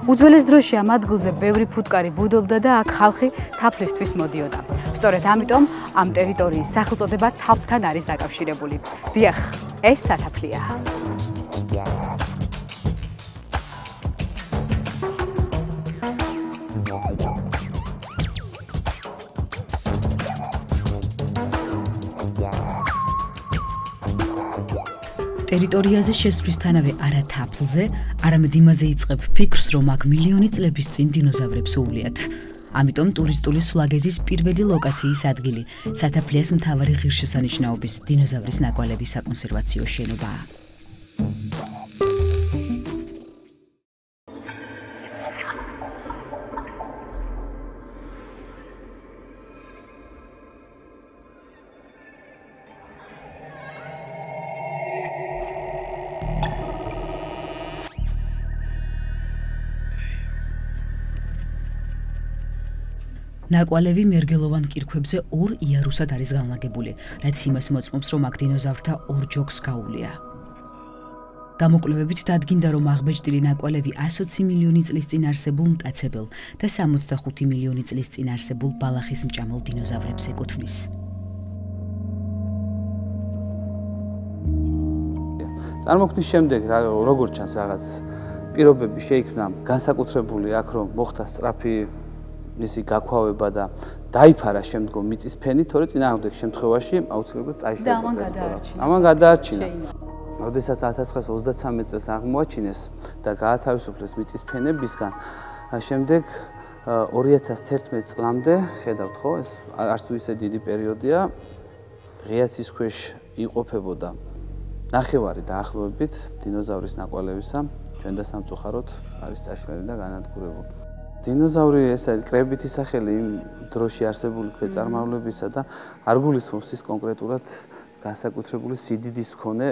უძველეს დროში ამ ადგილზე ბევრი ფუტკარი ბუდობდა და აქ ხალხი თაფლისთვის მოდიოდა. სწორედ ამიტომ ამ ტერიტორიის სახელწოდება თაფლთან არის დაკავშირებული. დიახ, ეს სათაფლია. ტერიტორიაზე შესვლისთანავე არა თაფლზე, არამედ იმაზე იწყებ ფიქრს, რომ აქ მილიონი წლების წინ დინოზავრებს უვლიათ. ამიტომ ტურისტული სვლაგეზის პირველი ლოკაციის ადგილი სათაფლიას მთავარი ღირსშესანიშნაობის დინოზავრის ნაკვალების საკონსერვაციო შენობაა. ნაკვალევი მერგელოვან კირქვებზე ორ იარუსად არის განლაგებული, რაც იმას მოწმობს, რომ აქ დინოზავრთა ორ ჯოგს გაუვლია. გამოკვლევებით დადგინდა, რომ აღბეჭდილი ნაკვალევი 120 მილიონი წლის წინ არსებულ მტაცებელ და 65 მილიონი წლის წინ არსებულ ბალახის მჭამელ დინოზავრებს ეკუთვნის. წარმოქმნის შემდეგ, როგორც ჩანს, რაღაც პირობები შეიქმნა განსაკუთრებული აქ, რომ მოხდა სწრაფი მისი გაქვავება და დაიფარა შემდგომ მიწის ფენი, თორე წინააღმდეგ შემთხვევაში აუცილებლად წაიშლება. ამან გადაარჩინა. როდესაც 1933 წელს აღმოაჩინეს და გაათავისუფლეს მიწის ფენებისგან, შემდეგ 2011 წლამდე, ხედავთ ხო, ეს არც თუ ისე დიდი პერიოდია, ღია ცის ქვეშ იყოფებოდა ნახევარი დაახლოებით დინოზავრის ნაკვალევისა, ჩვენ და სამწუხაროდ არის წაშლილი და განადგურებული. დინოზავრი ეს არის კრებითი სახელი იმ დროში არსებული ქვეწარმავლებისა და არ გულისხმობს ის კონკრეტულად განსაკუთრებული სიდიდის მქონე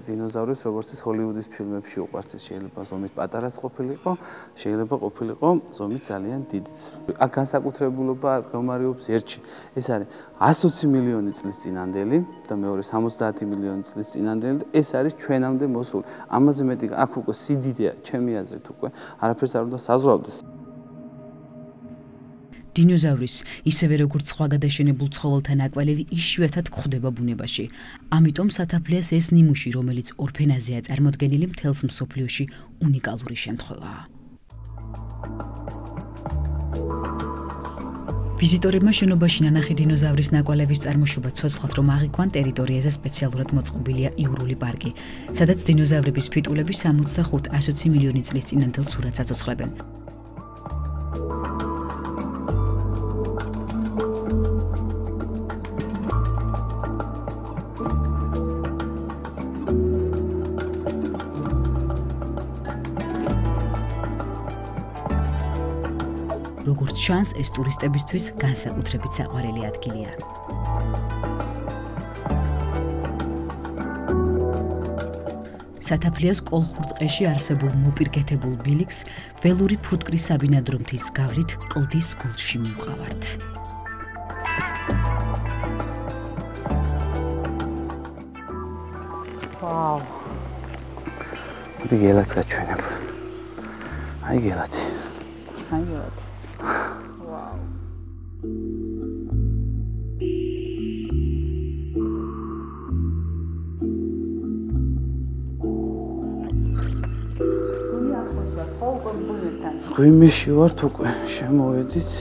დინოზავრებს, როგორც ის ჰოლივუდის ფილმებში უყვართ. შეიძლება ზომით პატარაც ყოფილიყო, შეიძლება ყოფილიყო ზომით ძალიან დიდიც. აქ განსაკუთრებულობა გამარიობს ერთში. ეს არის 120 მილიონი წლის წინანდელი და მეორე 70 მილიონი წლის წინანდელი და ეს არის ჩვენამდე მოსული. ამაზე მეტი აქ უკვე სიდიდეა, ჩემი აზრით უკვე არაფერს არ უნდა საზღვრავდეს. დინოზავრის, ისევე როგორც სხვა გადაშენებულ ცხოველთა ნაკვალევი იშვიათად გვხვდება ბუნებაში. ამიტომ სათაფლიას ეს ნიმუში, რომელიც ორფენაზეა წარმოდგენილი, მთელს მსოფლიოში უნიკალური შემთხვევაა. ვიზიტორებმა შენობაში ნანახი დინოზავრის ნაკვალევის წარმოშობა ცოცხლად რომ აღიქვან, ტერიტორიაზე სპეციალურად მოწყობილია იურული პარკი, სადაც დინოზავრების ფიტულები 65-120 მილიონი წლის წინანდელ სურათს აცოცხლებენ. როგორც ჩანს, ეს ტურისტებისთვის განსაკუთრებით საყვარელი ადგილია. სათაფლიას კოლხურ ტყეში არსებულ მოპირკეთებულ ბილიქს ველური ფუტკრის საბინადრო მთის გავლით კლდის გულში მივყავართ. ვაუ. მოდი გელაც გაჩვენებ. აი გელათი. აი გელათი. Wow. ღვიმეში ვართ უკვე, შემოვედით.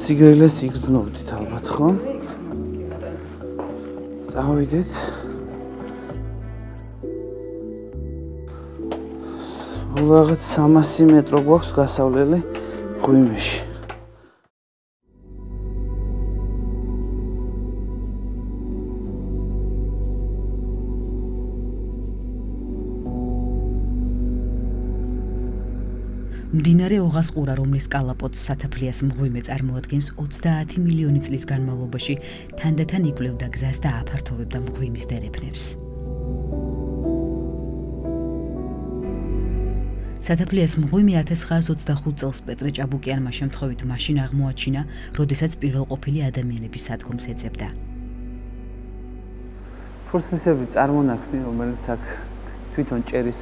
სიგრილეს იგრძნობდით ალბათ, ხო? წავიდეთ. რაღაც 300 მეტრო გვაქვს გასავლელი ღვიმეში. მდინარე ოღასყურა, რომლის კალაპოტს სათაფლიას მღვიმე წარმოადგენს 30 მილიონი წლის განმავლობაში, თანდათან იკვლევდა გზას და აფართოვებდა მღვიმის დერეფნებს. სათაფლიას მღვიმე 1925 წელს პეტრე ჭაბუკიანმა შემთხვევით მაშინ აღმოაჩინა, როდესაც პირველყოფილი ადამიანების სადგომს ეძებდა. ფურცლისებრი წარმონაქმნი, რომელიც აქ თვითონ ჭერის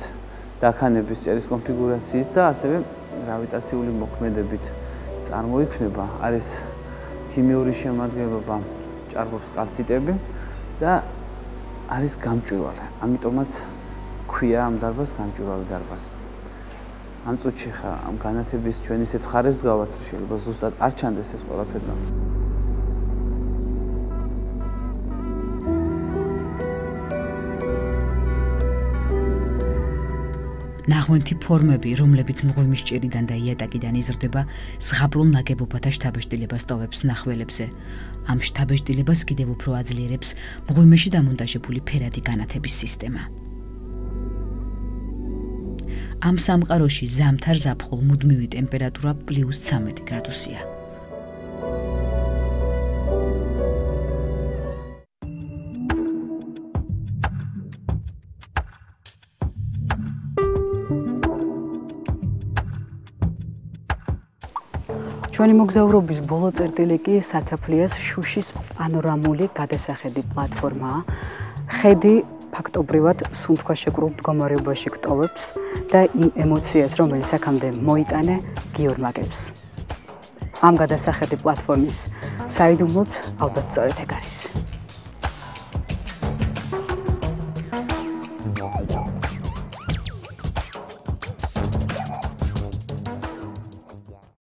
ლაქანების წერის კონფიგურაციით და ასევე გრავიტაციული მოქმედებით წარმოიქმნება. არის ქიმიური შემადგენლობა, ჭარბობს კალციტები და არის გამჭვირვალე. ამიტომაც ქვია ამ დარბაზს გამჭვირვალე დარბაზი. ამ წუთში ხა ამ განათების ჩვენ ისეთ მხარეს ვდგავართ, რომ შეიძლება ზუსტად არ ჩანდეს ეს ყველაფერი. ნაღვენთი ფორმები, რომლებიც მღვიმის ჭირიდან და იატაკიდან იზრდება, ზღაპრულ ნაგებობათა შთაბეჭდილებას ტოვებს მნახველებზე. ამ შთაბეჭდილებას კიდევ უფრო აძლიერებს მღვიმეში დამონტაჟებული ფერადი განათების სისტემა. ამ სამყაროში ზამთარ ზაფხულ მუდმივი ტემპერატურა +13 გრადუსია. ჩვენი მოგზაურობის ბოლო წერტილი კი სათაფლიას შუშის პანორამული გადასახედი პლატფორმაა. ხედი ფაქტობრივად სუნთქვაშეკრულ მდგომარეობაში გტოვებს და იმ ემოციას, რომელიც აქამდე მოიტანე, გიორმაგებს. ამ გადასახედი პლატფორმის საიდუმლოც ალბათ სწორედ ეგ არის.